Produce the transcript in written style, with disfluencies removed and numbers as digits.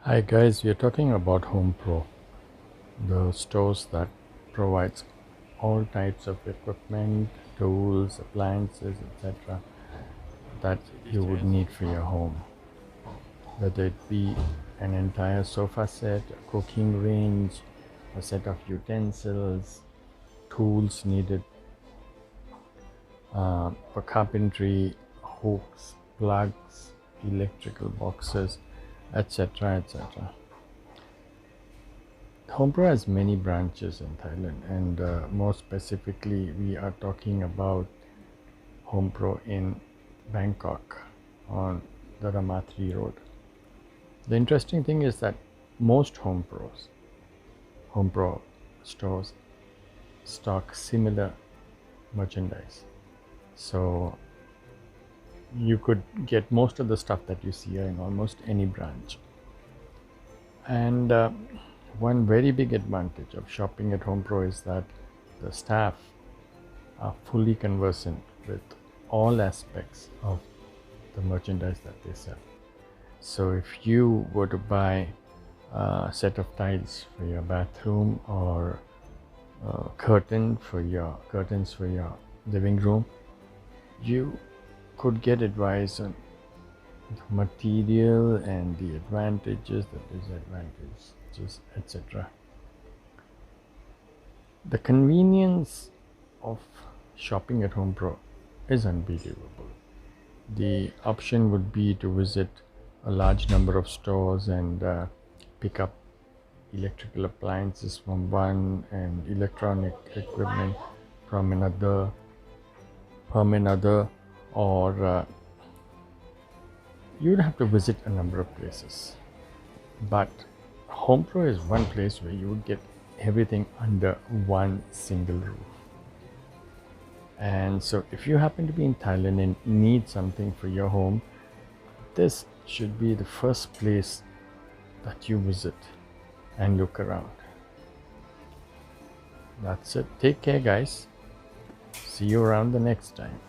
Hi guys, we are talking about HomePro, the stores that provides all types of equipment, tools, appliances, etc. that you would need for your home. Whether it be an entire sofa set, a cooking range, a set of utensils, tools needed for carpentry, hooks, plugs, electrical boxes, etc. etc. HomePro has many branches in Thailand, and more specifically, we are talking about HomePro in Bangkok on the Ramatri Road. The interesting thing is that most HomePro stores stock similar merchandise. So you could get most of the stuff that you see in almost any branch. And one very big advantage of shopping at HomePro is that the staff are fully conversant with all aspects of the merchandise that they sell. So if you were to buy a set of tiles for your bathroom or curtains for your living room, you could get advice on the material and the advantages, the disadvantages, etc. The convenience of shopping at HomePro is unbelievable. The option would be to visit a large number of stores and pick up electrical appliances from one and electronic equipment from another, or you'd have to visit a number of places. But HomePro is one place where you would get everything under one single roof. And so if you happen to be in Thailand and need something for your home, this should be the first place that you visit and look around. That's it. Take care, guys. See you around the next time.